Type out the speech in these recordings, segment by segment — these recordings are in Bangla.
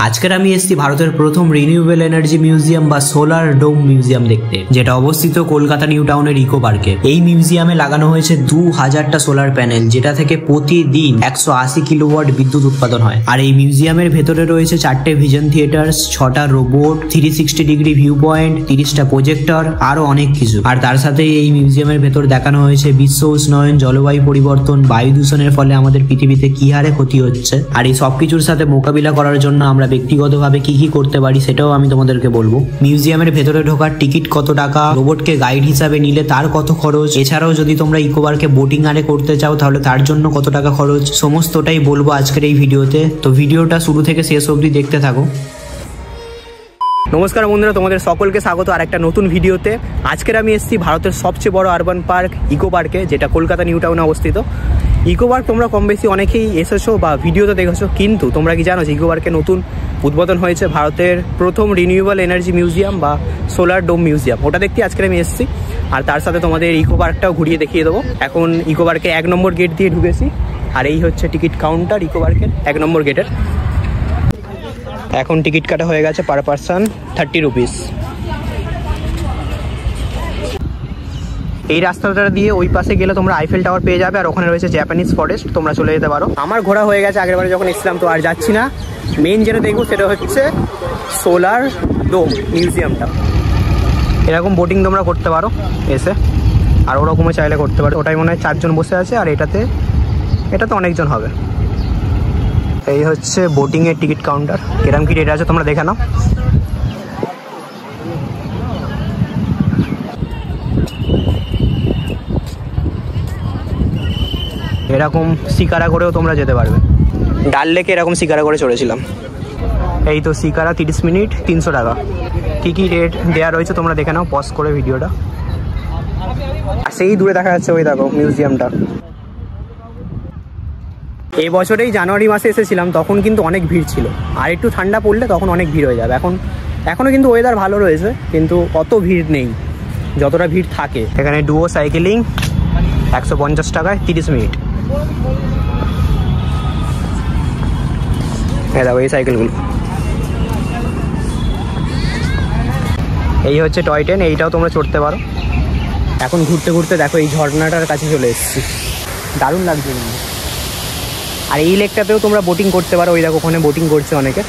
আজকের আমি এসেছি ভারতের প্রথম রিনিউয়েবল এনার্জি মিউজিয়াম বা সোলার ডোম মিউজিয়াম দেখতে, যেটা অবস্থিত কলকাতা নিউ টাউনের ইকো পার্কে। এই মিউজিয়ামে লাগানো হয়েছে 2000টা সোলার প্যানেল, যেটা থেকে প্রতিদিন 180 কিলোওয়াট বিদ্যুৎ উৎপাদন হয়। আর এই মিউজিয়ামের ভেতরে রয়েছে 4টে ভিজন থিয়েটার্স, 6টা রোবট, 360 ডিগ্রি ভিউ পয়েন্ট, 30টা প্রজেক্টর, আরো অনেক কিছু। আর তার সাথে এই মিউজিয়ামের ভেতর দেখানো হয়েছে বিশ্ব উষ্ণায়ন, জলবায়ু পরিবর্তন, বায়ু দূষণের ফলে আমাদের পৃথিবীতে কি হারে ক্ষতি হচ্ছে, আর এই সবকিছুর সাথে মোকাবিলা করার জন্য আমরা ব্যক্তিগতভাবে কি কি করতে পারি সেটাও আমি তোমাদেরকে বলবো। মিউজিয়ামের ভেতরে ঢোকার টিকিট কত টাকা, রোবটকে গাইড হিসাবে নিলে তার কত খরচ, এছাড়াও যদি তোমরা ইকো পার্কে বোটিং আরে করতে চাও তাহলে তার জন্য কত টাকা খরচ, সমস্তটাই বলবো আজকের এই ভিডিওতে। তো ভিডিওটা শুরু থেকে শেষ অবধি দেখতে থাকো। নমস্কার বন্ধুরা, তোমাদের সকলকে স্বাগত আর একটা নতুন ভিডিওতে। আজকের আমি এসেছি ভারতের সবচেয়ে বড় আরবান পার্ক ইকো পার্কে, যেটা কলকাতা নিউ টাউনে অবস্থিত। ইকো পার্ক তোমরা কম বেশি অনেকেই এসেছো বা ভিডিওতে দেখেছো, কিন্তু তোমরা কি জানো যে ইকো পার্কে নতুন উদ্বোধন হয়েছে ভারতের প্রথম রিনিউয়েবল এনার্জি মিউজিয়াম বা সোলার ডোম মিউজিয়াম। ওটা দেখতে আজকের আমি এসেছি, আর তার সাথে তোমাদের ইকো পার্কটাও ঘুরিয়ে দেখিয়ে দেবো। এখন ইকো পার্কে 1 নম্বর গেট দিয়ে ঢুকেছি, আর এই হচ্ছে টিকিট কাউন্টার ইকো পার্কের 1 নম্বর গেটের। এখন টিকিট কাটা হয়ে গেছে, পার পারসন 30 রুপিস। এই রাস্তাটা দিয়ে ওই পাশে গেলে তোমরা আইফেল টাওয়ার পেয়ে যাবে, আর ওখানে রয়েছে জাপানিজ ফরেস্ট, তোমরা চলে যেতে পারো। আমার ঘোরা হয়ে গেছে আগেরবারে যখন এসেছিলাম, তো আর যাচ্ছি না। মেন যেটা দেখবো সেটা হচ্ছে সোলার ডোম মিউজিয়ামটা। এরকম বোটিং তোমরা করতে পারো এসে, আর ওরকমও চাইলে করতে পারো। ওটাই মনে হয় 4 জন বসে আছে, আর এটাতে অনেকজন হবে। এই হচ্ছে বোটিং এর টিকিট কাউন্টার। কিরম কি রেট আছে তোমরা দেখে নাও। এরকম শিকারা করেও তোমরা যেতে পারবে। ডাল লেকে এরকম শিকারা করে চড়েছিলাম। এই তো শিকারা 30 মিনিট 300 টাকা। কি কি রেট দেওয়া রয়েছে তোমরা দেখে নাও পজ করে ভিডিওটা। আর সেই দূরে দেখা যাচ্ছে ওই দেখো মিউজিয়ামটা। এই বছরেই জানুয়ারি মাসে এসেছিলাম, তখন কিন্তু অনেক ভিড় ছিল। আর একটু ঠান্ডা পড়লে তখন অনেক ভিড় হয়ে যাবে। এখনও কিন্তু ওয়েদার ভালো রয়েছে, কিন্তু অত ভিড় নেই যতটা ভিড় থাকে। এখানে ডুয়ো সাইকেলিং 150 টাকায় 30 মিনিট। হ্যাঁ দেখো এই সাইকেলগুলো। এই হচ্ছে টয় ট্রেন, এইটাও তোমরা চড়তে পারো। এখন ঘুরতে ঘুরতে দেখো এই ঝর্ণাটার কাছে চলে এসেছি, দারুণ লাগছে কিন্তু। আর এই লেকটাতেও তোমরা বোটিং করতে পারো। ওই দেখো ওখানে বোটিং করছে অনেকে।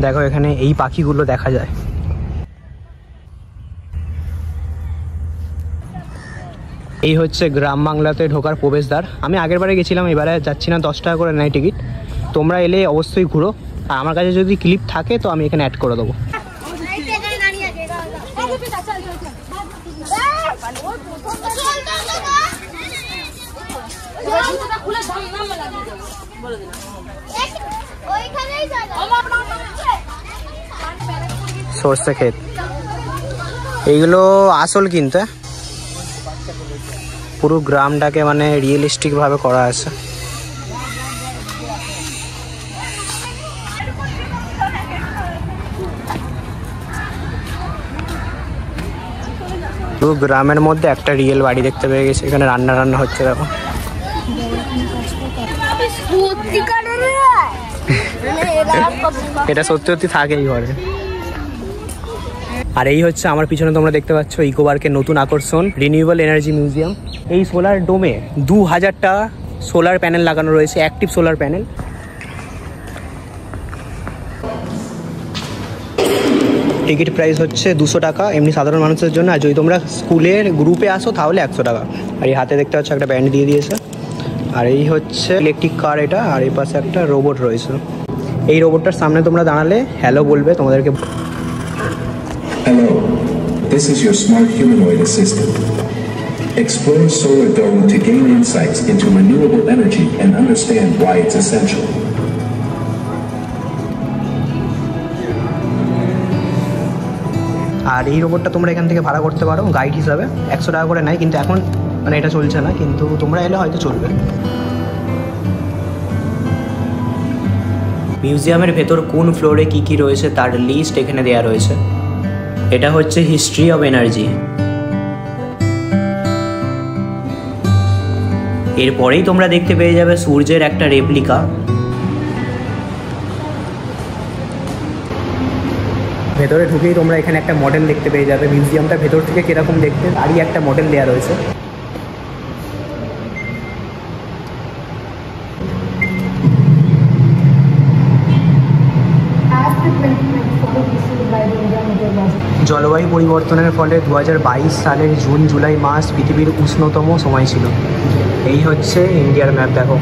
দেখো এখানে এই পাখিগুলো দেখা যায়। এই হচ্ছে গ্রাম বাংলাতে ঢোকার প্রবেশদ্বার। আমি আগেরবারে গেছিলাম, এবারে যাচ্ছি না। 10 টাকা করে নেয় টিকিট। তোমরা এলে অবশ্যই ঘুরো, আর আমার কাছে যদি ক্লিপ থাকে তো আমি এখানে অ্যাড করে দেবো। সর্ষে ক্ষেত এইগুলো আসল, কিন্তু পুরো গ্রামটাকে মানে রিয়েলিস্টিক ভাবে করা আছে। পুরো গ্রামের মধ্যে একটা রিয়েল বাড়ি দেখতে পেয়ে গেছি। এখানে রান্না হচ্ছে দেখো। এটা সত্যি থাকে এই ঘরে। আর এই হচ্ছে আমার পিছনে তোমরা দেখতে পাচ্ছ ইকো পার্কের নতুন আকর্ষণ রিনিউয়েবল এনার্জি মিউজিয়াম। এই সোলার ডোমে 2000টা সোলার প্যানেল লাগানো রয়েছে, active solar panel. Ticket price হচ্ছে 200 টাকা এমনি সাধারণ মানুষের জন্য। আর যদি তোমরা স্কুলের গ্রুপে আসো তাহলে 100 টাকা। আর এই হাতে দেখতে পাচ্ছ একটা ব্যান্ড দিয়ে দিয়েছে। আর এই হচ্ছে ইলেকট্রিক কার এটা, আর এই পাশে একটা রোবট রয়েছে। এই রোবটটার সামনে তোমরা দাঁড়ালে হ্যালো বলবে তোমাদেরকে। Hello, this is your smart humanoid assistant. Explore Solar Dome to gain insights into renewable energy and understand why it's essential. আর এই রোবটটা তোমরা এখান থেকে ভাড়া করতে পারো গাইড হিসাবে। 100 টাকা করে নেয়, কিন্তু এখন মানে এটা চলছে না, কিন্তু তোমরা এলে হয়তো চলবে। মিউজিয়ামের ভেতর কোন ফ্লোরে কি কি রয়েছে তার লিস্ট এখানে দেওয়া রয়েছে। এটা হচ্ছে হিস্ট্রি অফ এনার্জি। এরপরেই তোমরা দেখতে পেয়ে যাবে সূর্যের একটা রেপ্লিকা। ভেতরে ঢুকেই তোমরা এখানে একটা মডেল দেখতে পেয়ে যাবে। মিউজিয়ামটা ভেতর থেকে কিরকম দেখতে তারই একটা মডেল দেওয়া রয়েছে। জলবায়ু পরিবর্তনের ফলে 2022 সালের জুন জুলাই মাস পৃথিবীর উষ্ণতম সময় ছিল। এই হচ্ছে ইন্ডিয়ার ম্যাপ, দেখো।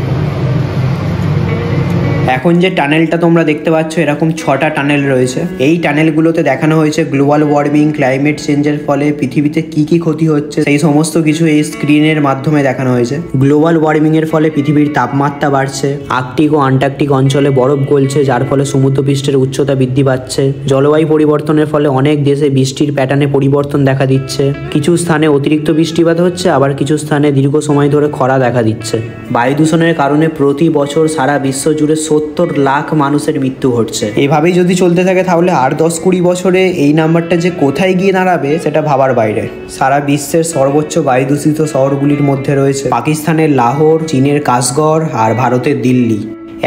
এখন যে টানেলটা তোমরা দেখতে পাচ্ছ এরকম 6টা টানেল রয়েছে। এই টানেলগুলোতে দেখানো হয়েছে গ্লোবাল ওয়ার্মিং, ক্লাইমেট চেঞ্জের ফলে পৃথিবীতে কি কি ক্ষতি হচ্ছে সেই সমস্ত কিছু এই স্ক্রিনের মাধ্যমে দেখানো হয়েছে। গ্লোবাল ওয়ার্মিং এর ফলে পৃথিবীর তাপমাত্রা বাড়ছে, আর্কটিক ও আন্টার্কটিক অঞ্চলে বরফ গলছে, যার ফলে সমুদ্রপৃষ্ঠের উচ্চতা বৃদ্ধি পাচ্ছে। জলবায়ু পরিবর্তনের ফলে অনেক দেশে বৃষ্টির প্যাটার্নে পরিবর্তন দেখা দিচ্ছে। কিছু স্থানে অতিরিক্ত বৃষ্টিপাত হচ্ছে, আবার কিছু স্থানে দীর্ঘ সময় ধরে খরা দেখা দিচ্ছে। বায়ু দূষণের কারণে প্রতি বছর সারা বিশ্ব জুড়ে 70 লাখ মানুষের মৃত্যু ঘটছে। এভাবেই যদি চলতে থাকে তাহলে আর 10-20 বছরে এই নাম্বারটা যে কোথায় গিয়ে দাঁড়াবে সেটা ভাবার বাইরে। সারা বিশ্বের সর্বোচ্চ বায়ু দূষিত শহরগুলির মধ্যে রয়েছে পাকিস্তানের লাহোর, চীনের কাশগড় আর ভারতের দিল্লি।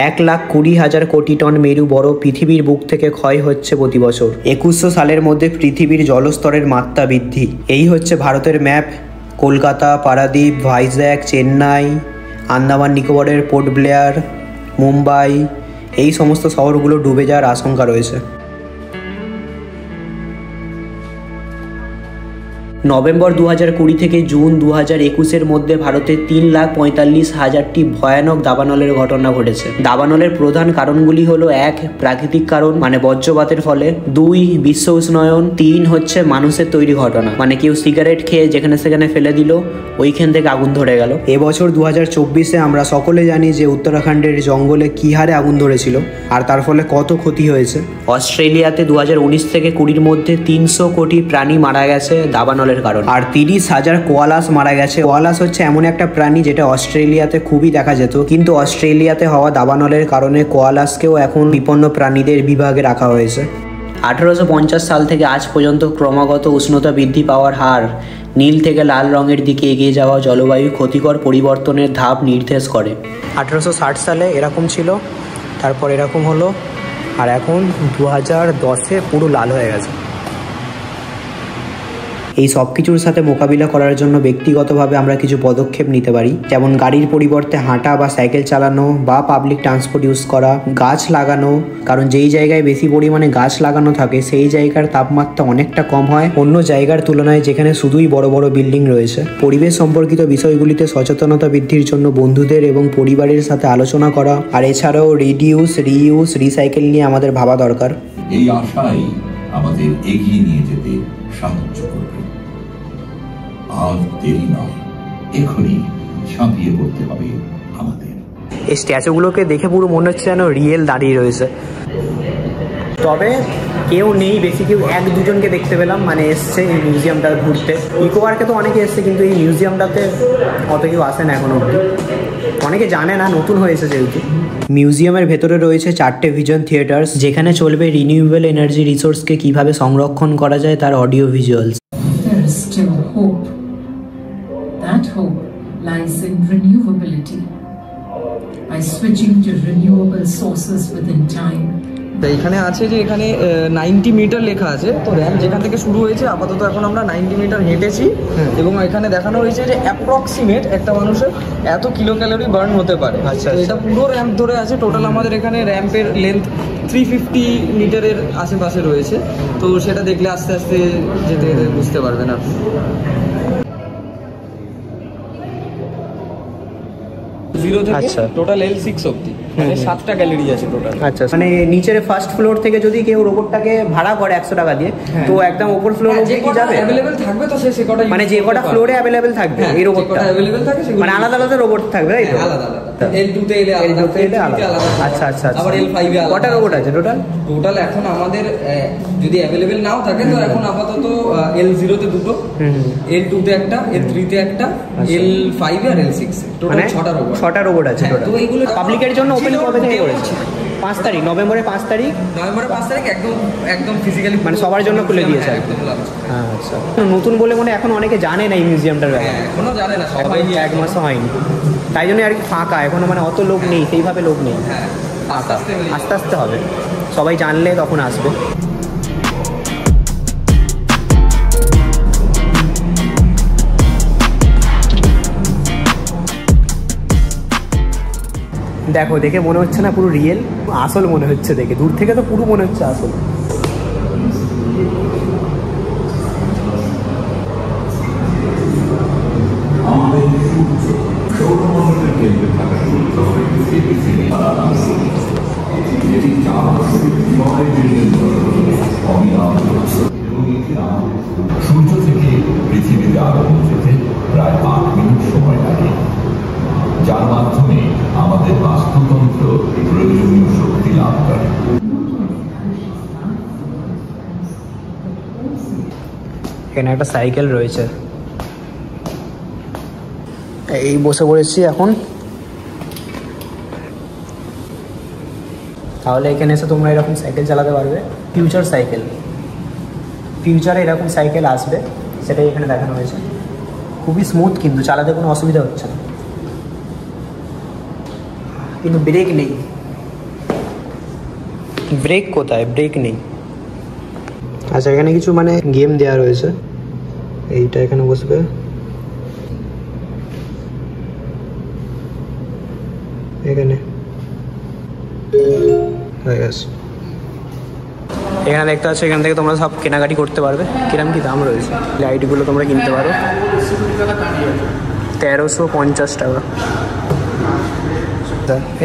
1,20,000 কোটি টন মেরু বরফ পৃথিবীর বুক থেকে ক্ষয় হচ্ছে প্রতি বছর। 2100 সালের মধ্যে পৃথিবীর জলস্তরের মাত্রা বৃদ্ধি। এই হচ্ছে ভারতের ম্যাপ। কলকাতা, পারাদ্বীপ, ভাইজ্যাক, চেন্নাই, আন্দামান নিকোবরের পোর্ট ব্লেয়ার, মুম্বাই, এই সমস্ত শহরগুলো ডুবে যাওয়ার আশঙ্কা রয়েছে। নভেম্বর 2020 থেকে জুন 2021-এর মধ্যে ভারতে 3,45,000টি ভয়ানক দাবানলের ঘটনা ঘটেছে। দাবানলের প্রধান কারণগুলি হলো 1 প্রাকৃতিক কারণ মানে বজ্রপাতের ফলে, 2 বিশ্ব উষ্ণায়ন, 3 হচ্ছে মানুষের তৈরি ঘটনা মানে কেউ সিগারেট খেয়ে যেখানে সেখানে ফেলে দিল, ওইখান থেকে আগুন ধরে গেল। এবছর 2024-এ আমরা সকলে জানি যে উত্তরাখণ্ডের জঙ্গলে কী হারে আগুন ধরেছিল আর তার ফলে কত ক্ষতি হয়েছে। অস্ট্রেলিয়াতে 2019 থেকে 20-এর মধ্যে 300 কোটি প্রাণী মারা গেছে দাবানলের কারণ, আর 30,000 কোয়ালাস মারা গেছে। কোয়ালাস হচ্ছে এমন একটা প্রাণী যেটা অস্ট্রেলিয়াতে খুবই দেখা যেত, কিন্তু অস্ট্রেলিয়াতে হওয়া দাবানলের কারণে কোয়ালাসকেও এখন বিপন্ন প্রাণীদের বিভাগে রাখা হয়েছে। 1850 সাল থেকে আজ পর্যন্ত ক্রমাগত উষ্ণতা বৃদ্ধি পাওয়ার হার নীল থেকে লাল রঙের দিকে এগিয়ে যাওয়া জলবায়ু ক্ষতিকর পরিবর্তনের ধাপ নির্দেশ করে। 1860 সালে এরকম ছিল, তারপর এরকম হলো, আর এখন 2010-এ পুরো লাল হয়ে গেছে। এই সব কিছুর সাথে মোকাবিলা করার জন্য ব্যক্তিগতভাবে আমরা কিছু পদক্ষেপ নিতে পারি, যেমন গাড়ির পরিবর্তে হাঁটা বা সাইকেল চালানো বা পাবলিক ট্রান্সপোর্ট ইউজ করা, গাছ লাগানো, কারণ যেই জায়গায় বেশি পরিমাণে গাছ লাগানো থাকে সেই জায়গার তাপমাত্রা অনেকটা কম হয় অন্য জায়গার তুলনায় যেখানে শুধুই বড় বড় বিল্ডিং রয়েছে। পরিবেশ সম্পর্কিত বিষয়গুলিতে সচেতনতা বৃদ্ধির জন্য বন্ধুদের এবং পরিবারের সাথে আলোচনা করা, আর এছাড়াও রিডিউস, রিইউজ, রিসাইকেল নিয়ে আমাদের ভাবা দরকার। এই আশাই আমাদের এগিয়ে নিয়ে যেতে সাহায্য করবে। আর দেরি নয়, এখনই ঝাঁপিয়ে পড়তে হবে আমাদের। এই স্ট্যাচুগুলোকে দেখে পুরো মনে হচ্ছে যেন রিয়েল দাঁড়িয়ে রয়েছে। তবে কেউ নেই বেশি, কেউ 1-2জনকে দেখতে পেলাম মানে এসছে এই মিউজিয়ামটা ঘুরতে। ইকো পার্কে তো অনেকে এসছে, কিন্তু এই মিউজিয়ামটাতে অত কেউ আসে না এখনো অবধি, অনেকে জানে না, নতুন হয়েছে যেহেতু। মিউজিয়ামের ভেতরে রয়েছে 4টে ভিজন থিয়েটার্স, যেখানে চলবে রিনিউয়েবল এনার্জি রিসোর্সকে কিভাবে সংরক্ষণ করা যায় তার audio visuals. That hope lies in renewability. By switching to renewable sources within time. এখানে আছে যে এখানে 90 মিটার লেখা আছে, তো র্যাম্প যেখান থেকে শুরু হয়েছে আপাতত এখন আমরা 90 মিটার হেঁটেছি এবং এখানে দেখানো হয়েছে যে অ্যাপ্রক্সিমেট একটা মানুষের এত কিলো ক্যালোরি বার্ন হতে পারে। আচ্ছা, এটা পুরো র্যাম্প ধরে আছে। টোটাল আমাদের এখানে র্যাম্পের লেন্থ 350 মিটারের আশেপাশে রয়েছে, তো সেটা দেখলে আস্তে আস্তে যেতে বুঝতে পারবেন আপনি। আচ্ছা, টোটাল L6 অবধি মানে 7টা গ্যালারি আছে টোটাল। আচ্ছা, মানে নিচের ফার্স্ট ফ্লোর থেকে যদি কেউ রোবটটাকে ভাড়া করে 100 টাকা দিয়ে, তো একদম উপর ফ্লোর অবধি কি যাবে? अवेलेबल থাকবে, তো সে কটা মানে যে কটা ফ্লোরে अवेलेबल থাকবে এই রোবটটা अवेलेबल থাকে মানে আলাদা আলাদা রোবট থাকবে, তাই তো? আলাদা আলাদা। L2 তে এলে আলাদা, L3 তে আলাদা। আচ্ছা আচ্ছা, আবার L5 এ আলাদা। কটা রোবট আছে টোটাল? টোটাল এখন আমাদের যদি अवेलेबल নাও থাকে তো এখন আপাতত L0 তে 2টো, L2 তে একটা, L3 তে একটা, L5 আর L6 টোটাল 6টা রোবট আছে টোটাল। তো এইগুলো পাবলিকের জন্য ওপেন কবে থেকে করেছে? 5 তারিখ, নভেম্বরের 5 তারিখ, একদম ফিজিক্যালি মানে সবার জন্য খুলে দিয়েছে। হ্যাঁ আচ্ছা, নতুন বলে মনে এখন অনেকে জানে না এই মিউজিয়ামটার ব্যাপারে, এখনো জানে না সবাই, 1 মাসও হয়নি, তাই জন্য আর কি ফাঁকা এখনো, মানে অত লোক নেই, সেইভাবে লোক নেই, ফাঁকা, আস্তে আস্তে হবে, সবাই জানলে তখন আসবে। দেখো, দেখে মনে হচ্ছে না পুরো রিয়েল, আসল মনে হচ্ছে দেখে, দূর থেকে তো পুরো মনে হচ্ছে আসল। সূর্য থেকে পৃথিবীতে আলো পৌঁছতে প্রায় 8 মিনিট সময় লাগে, যার মাধ্যমে আমাদের বাস্তুতন্ত্র প্রয়োজনীয় শক্তি লাভ করে। এখানে একটা সাইকেল রয়েছে, এই বসে পড়েছি এখন। তাহলে এখানে এসে তোমরা এরকম সাইকেল চালাতে পারবে, ফিউচার সাইকেল, ফিউচারে এরকম সাইকেল আসবে, সেটাই এখানে দেখানো হয়েছে। খুবই স্মুথ, কিন্তু চালাতে কোনো অসুবিধা হচ্ছে না, কিন্তু ব্রেক নেই। ব্রেক কোথায়? ব্রেক নেই। আচ্ছা, এখানে কিছু মানে গেম দেওয়া রয়েছে, এইটা এখানে বসবে, এখানে হয়ে গেছে। এখানে দেখতে পাচ্ছ, এখান থেকে তোমরা সব কেনাকাটি করতে পারবে। কিরম কি দাম রয়েছে? লাইটগুলো তোমরা কিনতে পারো 1350 টাকা।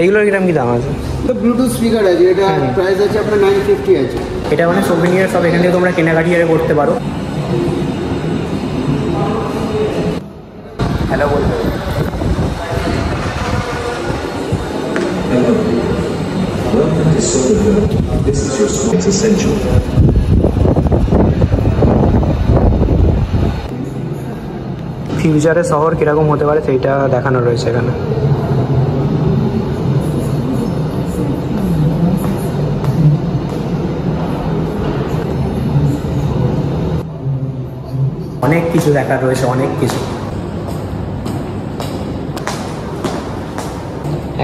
এইগুলোর কিরম কি দাম আছে? ব্লুটুথ স্পিকার আছে, এটা প্রাইস আছে আপনার 950 আছে। এটা মানে সোভেনিয়ার সব এখান থেকে তোমরা কেনাকাটি করতে পারো। হ্যালো বলবে। Hello. Welcome to Solarville. This is your school. It's essential. ফিউচারে শহর কিরকম হতে পারে সেইটা দেখানো রয়েছে এখানে। অনেক কিছু দেখার রয়েছে, অনেক কিছু।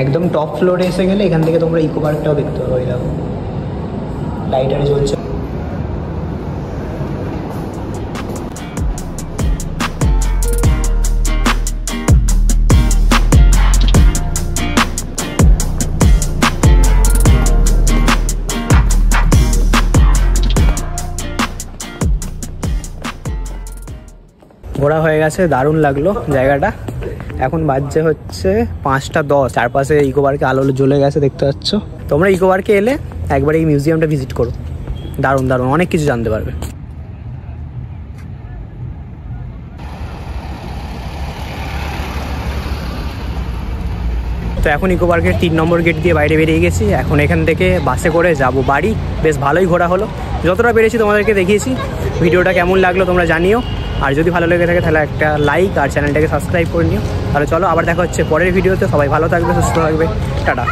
একদম টপ ফ্লোরে এসে গেলে এখান থেকে তোমরা ইকো পার্কটাও দেখতে পারো। এই দেখো লাইটারে জ্বলছে। ঘোরা হয়ে গেছে, দারুণ লাগলো জায়গাটা। এখন বাজছে হচ্ছে 5:10, চারপাশে ইকো পার্কে আলো জ্বলে গেছে দেখতে পাচ্ছ। তোমরা ইকো পার্কে এলে একবার এই মিউজিয়ামটা ভিজিট করো, দারুণ দারুণ অনেক কিছু জানতে পারবে। তো এখন ইকো পার্কের 3 নম্বর গেট দিয়ে বাইরে বেরিয়ে গেছি। এখন এখান থেকে বাসে করে যাব বাড়ি। বেশ ভালোই ঘোরা হলো, যতটা পেরেছি তোমাদেরকে দেখিয়েছি। ভিডিওটা কেমন লাগলো তোমরা জানিও, আর যদি ভালো লেগে থাকে তাহলে একটা লাইক আর চ্যানেলটাকে সাবস্ক্রাইব করে নিও। তাহলে চলো আবার দেখা হচ্ছে পরের ভিডিওতে। সবাই ভালো থাকবে, সুস্থ থাকবে, টাটা।